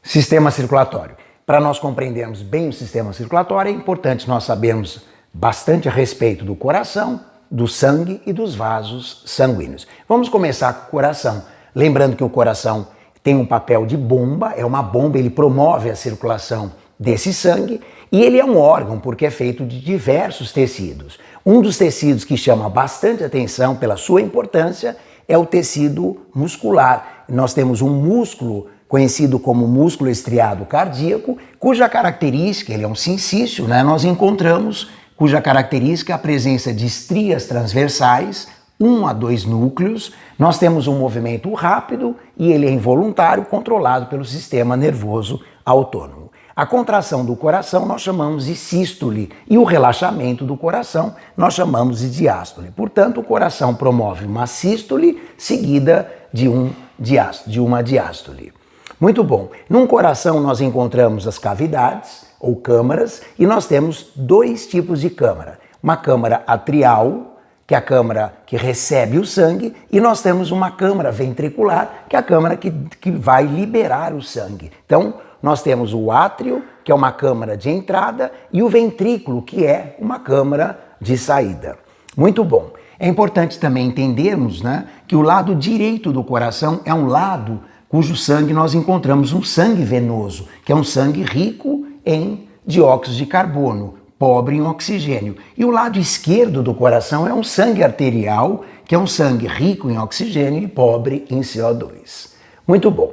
Sistema circulatório. Para nós compreendermos bem o sistema circulatório, é importante nós sabermos bastante a respeito do coração, do sangue e dos vasos sanguíneos. Vamos começar com o coração. Lembrando que o coração tem um papel de bomba, é uma bomba, ele promove a circulação desse sangue e ele é um órgão porque é feito de diversos tecidos. Um dos tecidos que chama bastante atenção pela sua importância é o tecido muscular. Nós temos um músculo conhecido como músculo estriado cardíaco, cuja característica, ele é um sincício, nós encontramos, cuja característica é a presença de estrias transversais, 1 a 2 núcleos. Nós temos um movimento rápido e ele é involuntário, controlado pelo sistema nervoso autônomo. A contração do coração nós chamamos de sístole e o relaxamento do coração nós chamamos de diástole. Portanto, o coração promove uma sístole seguida de uma diástole. Muito bom. Num coração nós encontramos as cavidades ou câmaras e nós temos 2 tipos de câmara. Uma câmara atrial, que é a câmara que recebe o sangue, e nós temos uma câmara ventricular, que é a câmara que vai liberar o sangue. Então, nós temos o átrio, que é uma câmara de entrada, e o ventrículo, que é uma câmara de saída. Muito bom. É importante também entendermos, que o lado direito do coração é um lado cujo sangue nós encontramos um sangue venoso, que é um sangue rico em dióxido de carbono, pobre em oxigênio. E o lado esquerdo do coração é um sangue arterial, que é um sangue rico em oxigênio e pobre em CO2. Muito bom.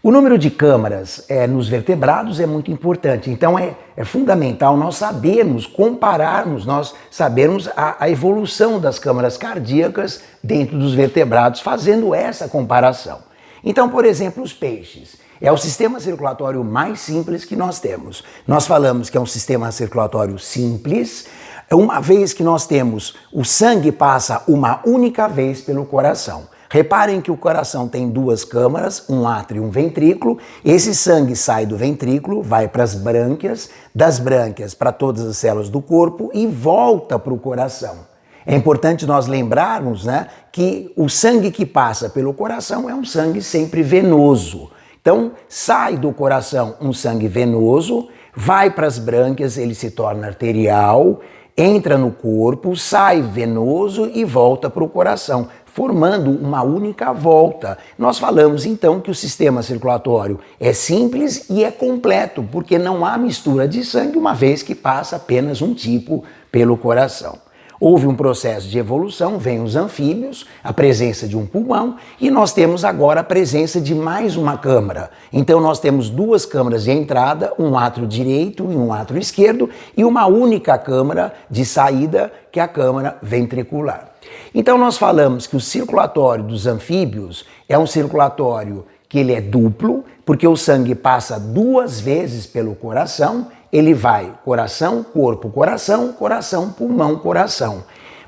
O número de câmaras nos vertebrados é muito importante, então é fundamental nós sabermos, compararmos, nós sabermos a evolução das câmaras cardíacas dentro dos vertebrados, fazendo essa comparação. Então, por exemplo, os peixes. É o sistema circulatório mais simples que nós temos. Nós falamos que é um sistema circulatório simples, uma vez que nós temos o sangue passa uma única vez pelo coração. Reparem que o coração tem 2 câmaras, um átrio e um ventrículo. Esse sangue sai do ventrículo, vai para as brânquias, das brânquias para todas as células do corpo e volta para o coração. É importante nós lembrarmos, que o sangue que passa pelo coração é um sangue sempre venoso. Então, sai do coração um sangue venoso, vai para as brânquias, ele se torna arterial, entra no corpo, sai venoso e volta para o coração, formando uma única volta. Nós falamos então que o sistema circulatório é simples e é completo, porque não há mistura de sangue, uma vez que passa apenas um tipo pelo coração. Houve um processo de evolução, vem os anfíbios, a presença de um pulmão e nós temos agora a presença de mais uma câmara. Então nós temos 2 câmaras de entrada, um átrio direito e um átrio esquerdo e uma única câmara de saída, que é a câmara ventricular. Então nós falamos que o circulatório dos anfíbios é um circulatório que ele é duplo, porque o sangue passa 2 vezes pelo coração. Ele vai coração, corpo, coração, coração, pulmão, coração.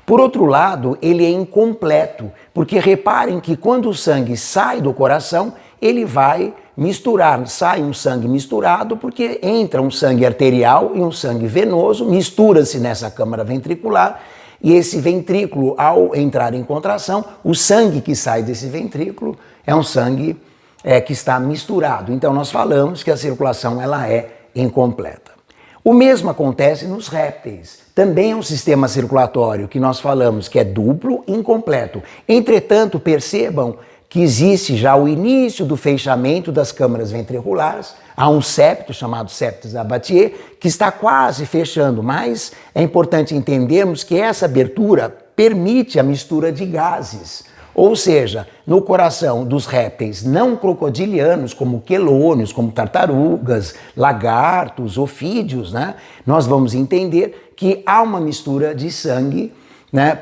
Por outro lado, ele é incompleto, porque reparem que quando o sangue sai do coração, ele vai misturar, sai um sangue misturado, porque entra um sangue arterial e um sangue venoso, mistura-se nessa câmara ventricular, e esse ventrículo, ao entrar em contração, o sangue que sai desse ventrículo é um sangue que está misturado. Então nós falamos que a circulação ela é incompleta. O mesmo acontece nos répteis. Também é um sistema circulatório que nós falamos que é duplo e incompleto. Entretanto, percebam que existe já o início do fechamento das câmaras ventriculares. Há um septo chamado septo Sabatier que está quase fechando, mas é importante entendermos que essa abertura permite a mistura de gases. Ou seja, no coração dos répteis não crocodilianos, como quelônios, como tartarugas, lagartos, ofídeos, nós vamos entender que há uma mistura de sangue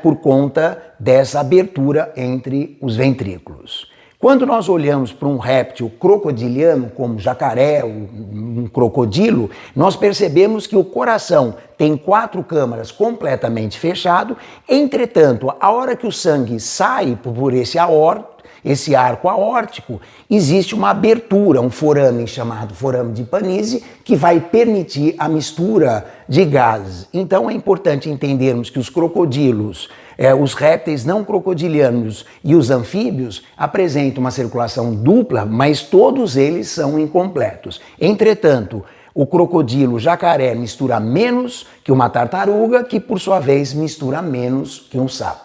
por conta dessa abertura entre os ventrículos. Quando nós olhamos para um réptil crocodiliano, como jacaré, um crocodilo, nós percebemos que o coração tem 4 câmaras completamente fechado. Entretanto, a hora que o sangue sai por esse arco aórtico, existe uma abertura, um forame chamado forame de Panizzi, que vai permitir a mistura de gases. Então é importante entendermos que os crocodilos Os répteis não crocodilianos e os anfíbios apresentam uma circulação dupla, mas todos eles são incompletos. Entretanto, o crocodilo jacaré mistura menos que uma tartaruga, que por sua vez mistura menos que um sapo.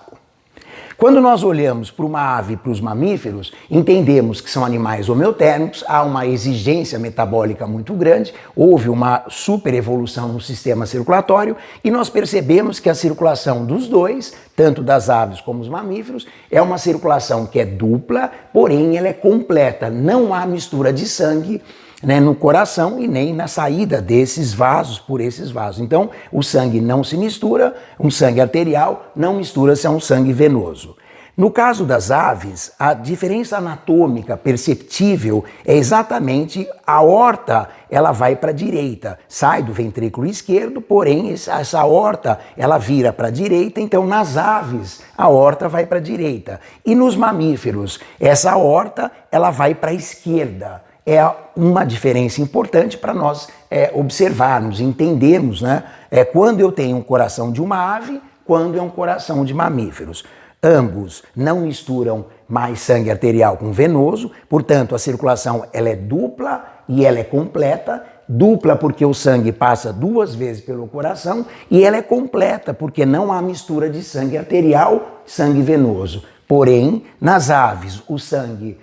Quando nós olhamos para uma ave e para os mamíferos, entendemos que são animais homeotérmicos, há uma exigência metabólica muito grande, houve uma superevolução no sistema circulatório e nós percebemos que a circulação dos dois, tanto das aves como dos mamíferos, é uma circulação que é dupla, porém ela é completa, não há mistura de sangue, né, no coração e nem na saída desses vasos por esses vasos. Então, o sangue não se mistura, um sangue arterial não mistura-se a um sangue venoso. No caso das aves, a diferença anatômica perceptível é exatamente a aorta, ela vai para a direita, sai do ventrículo esquerdo, porém essa aorta ela vira para a direita, então nas aves a aorta vai para a direita. E nos mamíferos, essa aorta ela vai para a esquerda. É uma diferença importante para nós observarmos, entendermos, né? Quando eu tenho um coração de uma ave, quando é um coração de mamíferos. Ambos não misturam mais sangue arterial com venoso, portanto a circulação ela é dupla e ela é completa. Dupla porque o sangue passa 2 vezes pelo coração e ela é completa porque não há mistura de sangue arterial e sangue venoso. Porém, nas aves o sangue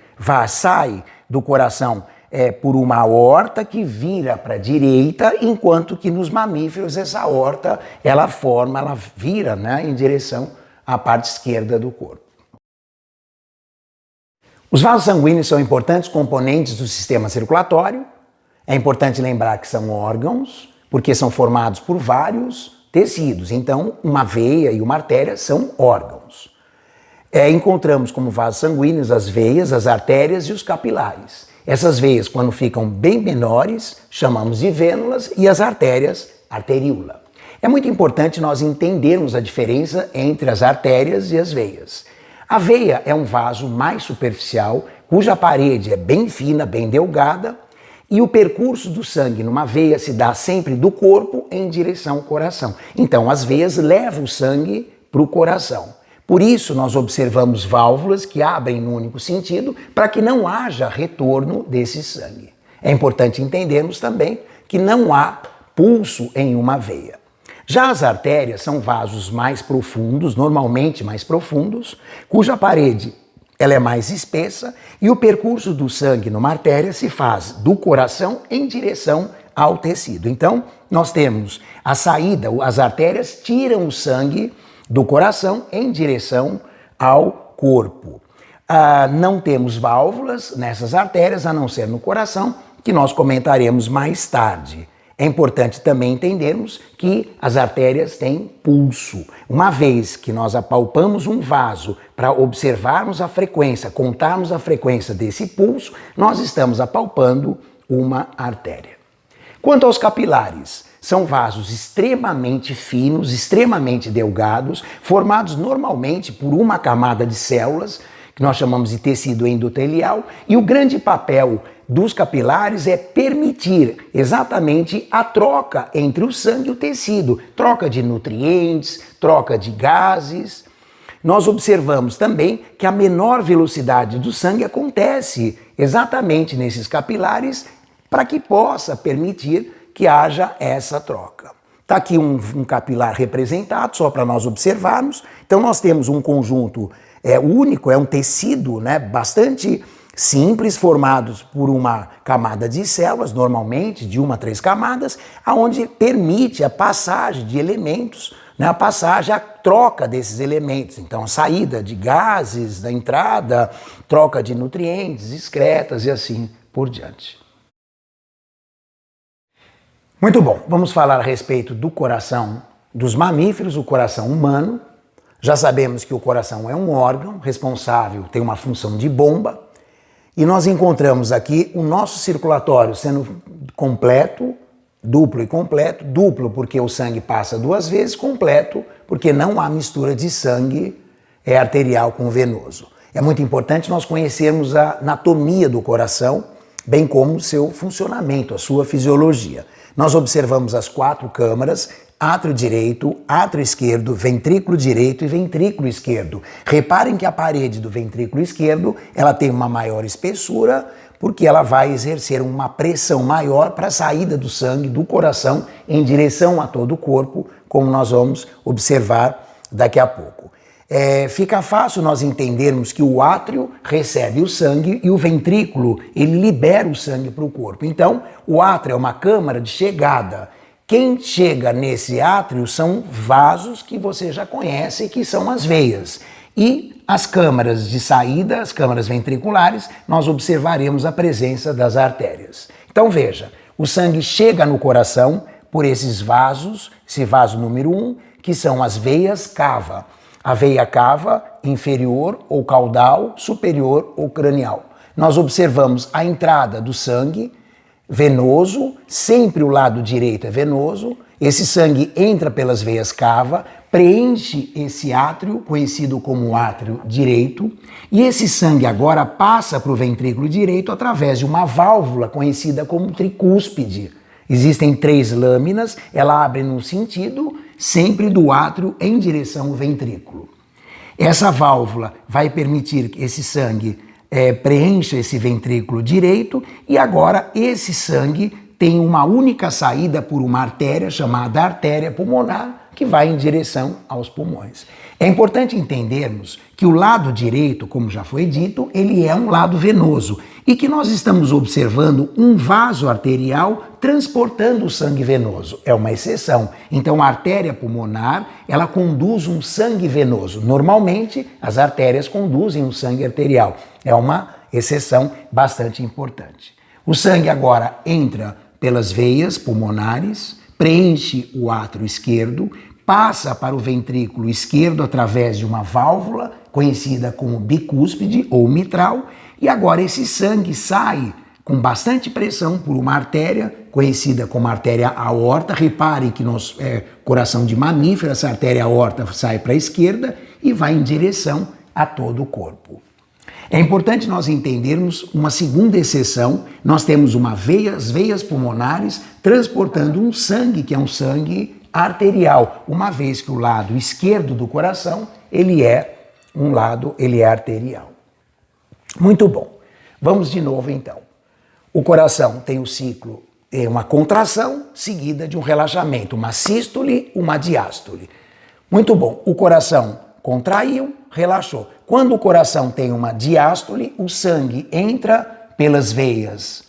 sai do coração por uma aorta que vira para a direita, enquanto que nos mamíferos essa aorta ela vira, né, em direção à parte esquerda do corpo. Os vasos sanguíneos são importantes componentes do sistema circulatório. É importante lembrar que são órgãos, porque são formados por vários tecidos. Então, uma veia e uma artéria são órgãos. Encontramos como vasos sanguíneos as veias, as artérias e os capilares. Essas veias, quando ficam bem menores, chamamos de vênulas e as artérias, arteríola. É muito importante nós entendermos a diferença entre as artérias e as veias. A veia é um vaso mais superficial, cuja parede é bem fina, bem delgada, e o percurso do sangue numa veia se dá sempre do corpo em direção ao coração. Então, as veias levam o sangue para o coração. Por isso, nós observamos válvulas que abrem no único sentido para que não haja retorno desse sangue. É importante entendermos também que não há pulso em uma veia. Já as artérias são vasos mais profundos, normalmente mais profundos, cuja parede ela é mais espessa e o percurso do sangue numa artéria se faz do coração em direção ao tecido. Então, nós temos a saída, as artérias tiram o sangue do coração em direção ao corpo. Não temos válvulas nessas artérias, a não ser no coração, que nós comentaremos mais tarde. É importante também entendermos que as artérias têm pulso. Uma vez que nós apalpamos um vaso para observarmos a frequência, contarmos a frequência desse pulso, nós estamos apalpando uma artéria. Quanto aos capilares, são vasos extremamente finos, extremamente delgados, formados normalmente por uma camada de células, que nós chamamos de tecido endotelial, e o grande papel dos capilares é permitir exatamente a troca entre o sangue e o tecido, troca de nutrientes, troca de gases. Nós observamos também que a menor velocidade do sangue acontece exatamente nesses capilares para que possa permitir que haja essa troca. Está aqui um capilar representado, só para nós observarmos. Então nós temos um conjunto único, é um tecido, né, bastante simples, formados por uma camada de células, normalmente de 1 a 3 camadas, aonde permite a passagem de elementos, né, a troca desses elementos. Então a saída de gases, da entrada, troca de nutrientes, excretas e assim por diante. Muito bom, vamos falar a respeito do coração dos mamíferos, o coração humano. Já sabemos que o coração é um órgão responsável, tem uma função de bomba, e nós encontramos aqui o nosso circulatório sendo completo, duplo e completo, duplo porque o sangue passa 2 vezes, completo porque não há mistura de sangue arterial com venoso. É muito importante nós conhecermos a anatomia do coração, bem como o seu funcionamento, a sua fisiologia. Nós observamos as 4 câmaras átrio direito, átrio esquerdo, ventrículo direito e ventrículo esquerdo. Reparem que a parede do ventrículo esquerdo, ela tem uma maior espessura, porque ela vai exercer uma pressão maior para a saída do sangue do coração em direção a todo o corpo, como nós vamos observar daqui a pouco. Fica fácil nós entendermos que o átrio recebe o sangue e o ventrículo, ele libera o sangue para o corpo. Então, o átrio é uma câmara de chegada. Quem chega nesse átrio são vasos que você já conhece, que são as veias. E as câmaras de saída, as câmaras ventriculares, nós observaremos a presença das artérias. Então veja, o sangue chega no coração por esses vasos, esse vaso número 1, que são as veias cava. A veia cava inferior ou caudal, superior ou cranial. Nós observamos a entrada do sangue venoso, sempre o lado direito é venoso, esse sangue entra pelas veias cava, preenche esse átrio, conhecido como átrio direito, e esse sangue agora passa para o ventrículo direito através de uma válvula conhecida como tricúspide. Existem 3 lâminas, ela abre num sentido, sempre do átrio em direção ao ventrículo. Essa válvula vai permitir que esse sangue preencha esse ventrículo direito e agora esse sangue tem uma única saída por uma artéria chamada artéria pulmonar que vai em direção aos pulmões. É importante entendermos que o lado direito, como já foi dito, ele é um lado venoso e que nós estamos observando um vaso arterial transportando o sangue venoso. É uma exceção. Então a artéria pulmonar, ela conduz um sangue venoso. Normalmente as artérias conduzem um sangue arterial. É uma exceção bastante importante. O sangue agora entra pelas veias pulmonares, preenche o átrio esquerdo, passa para o ventrículo esquerdo através de uma válvula conhecida como bicúspide ou mitral, e agora esse sangue sai com bastante pressão por uma artéria conhecida como artéria aorta. Repare que nosso coração de mamífero, essa artéria aorta sai para a esquerda e vai em direção a todo o corpo. É importante nós entendermos uma segunda exceção. Nós temos as veias pulmonares transportando um sangue que é um sangue arterial, uma vez que o lado esquerdo do coração, ele é arterial. Muito bom. Vamos de novo então. O coração tem o ciclo, uma contração seguida de um relaxamento, uma sístole, uma diástole. Muito bom. O coração contraiu, relaxou. Quando o coração tem uma diástole, o sangue entra pelas veias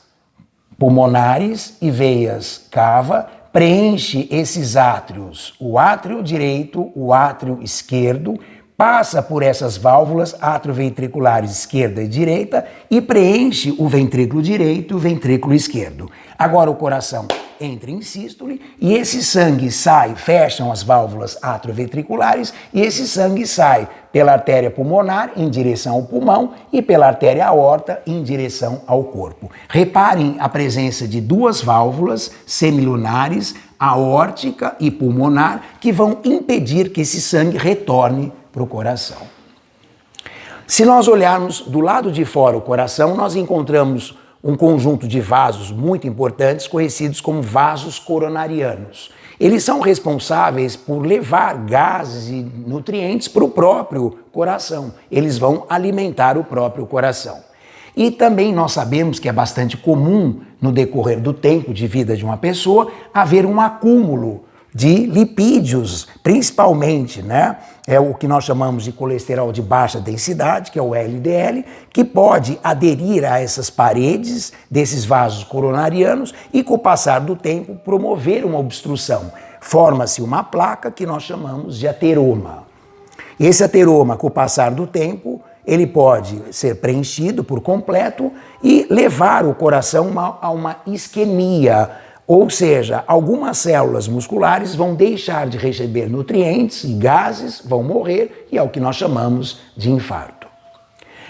pulmonares e veias cava, preenche esses átrios, o átrio direito, o átrio esquerdo, passa por essas válvulas atrioventriculares esquerda e direita e preenche o ventrículo direito e o ventrículo esquerdo. Agora o coração entra em sístole e esse sangue sai, fecham as válvulas atrioventriculares e esse sangue sai pela artéria pulmonar em direção ao pulmão e pela artéria aorta em direção ao corpo. Reparem a presença de 2 válvulas semilunares, aórtica e pulmonar, que vão impedir que esse sangue retorne para o coração. Se nós olharmos do lado de fora o coração, nós encontramos um conjunto de vasos muito importantes, conhecidos como vasos coronarianos. Eles são responsáveis por levar gases e nutrientes para o próprio coração. Eles vão alimentar o próprio coração. E também nós sabemos que é bastante comum, no decorrer do tempo de vida de uma pessoa, haver um acúmulo de lipídios, principalmente, é o que nós chamamos de colesterol de baixa densidade, que é o LDL, que pode aderir a essas paredes desses vasos coronarianos e, com o passar do tempo, promover uma obstrução. Forma-se uma placa que nós chamamos de ateroma. Esse ateroma, com o passar do tempo, ele pode ser preenchido por completo e levar o coração a uma isquemia. Ou seja, algumas células musculares vão deixar de receber nutrientes e gases, vão morrer, e é o que nós chamamos de infarto.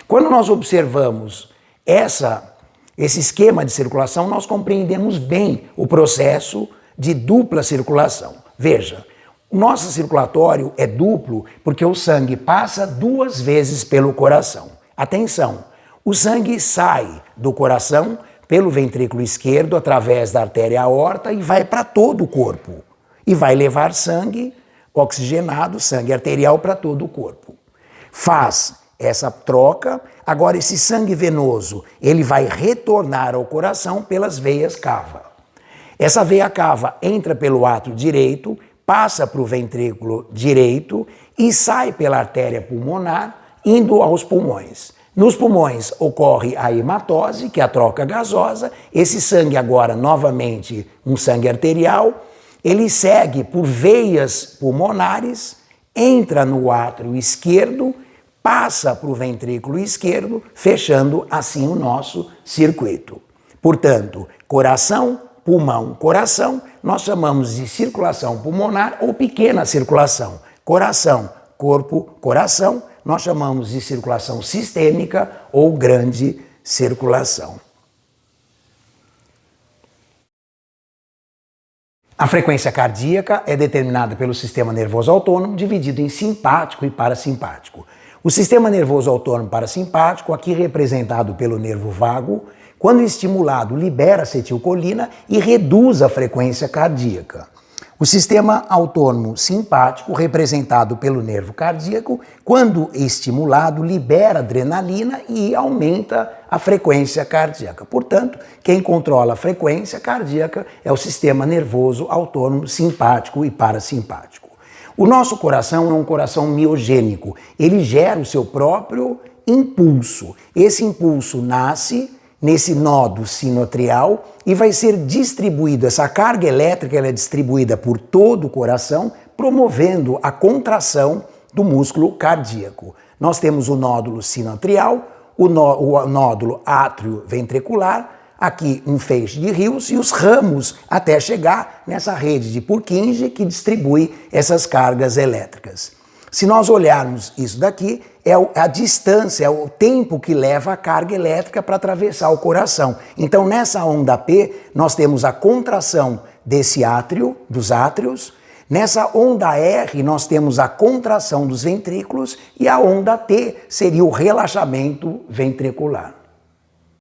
Quando nós observamos esse esquema de circulação, nós compreendemos bem o processo de dupla circulação. Veja, o nosso circulatório é duplo porque o sangue passa 2 vezes pelo coração. Atenção, o sangue sai do coração pelo ventrículo esquerdo, através da artéria aorta, e vai para todo o corpo. e vai levar sangue oxigenado, sangue arterial para todo o corpo. Faz essa troca, agora esse sangue venoso, ele vai retornar ao coração pelas veias cava. Essa veia cava entra pelo átrio direito, passa para o ventrículo direito e sai pela artéria pulmonar, indo aos pulmões. Nos pulmões ocorre a hematose, que é a troca gasosa. Esse sangue agora, novamente, um sangue arterial, ele segue por veias pulmonares, entra no átrio esquerdo, passa para o ventrículo esquerdo, fechando assim o nosso circuito. Portanto, coração, pulmão, coração, nós chamamos de circulação pulmonar ou pequena circulação. Coração, corpo, coração, nós chamamos de circulação sistêmica ou grande circulação. A frequência cardíaca é determinada pelo sistema nervoso autônomo, dividido em simpático e parasimpático. O sistema nervoso autônomo parasimpático, aqui representado pelo nervo vago, quando estimulado, libera acetilcolina e reduz a frequência cardíaca. O sistema autônomo simpático, representado pelo nervo cardíaco, quando estimulado, libera adrenalina e aumenta a frequência cardíaca. Portanto, quem controla a frequência cardíaca é o sistema nervoso autônomo simpático e parasimpático. O nosso coração é um coração miogênico. Ele gera o seu próprio impulso. Esse impulso nasce nesse nódo sinoatrial e vai ser distribuído, essa carga elétrica ela é distribuída por todo o coração, promovendo a contração do músculo cardíaco. Nós temos o nódulo sinoatrial, o nódulo átrio-ventricular, aqui um feixe de rios e os ramos até chegar nessa rede de Purkinje que distribui essas cargas elétricas. Se nós olharmos isso daqui, é a distância, é o tempo que leva a carga elétrica para atravessar o coração. Então, nessa onda P, nós temos a contração desse átrio, dos átrios. Nessa onda R, nós temos a contração dos ventrículos. E a onda T seria o relaxamento ventricular.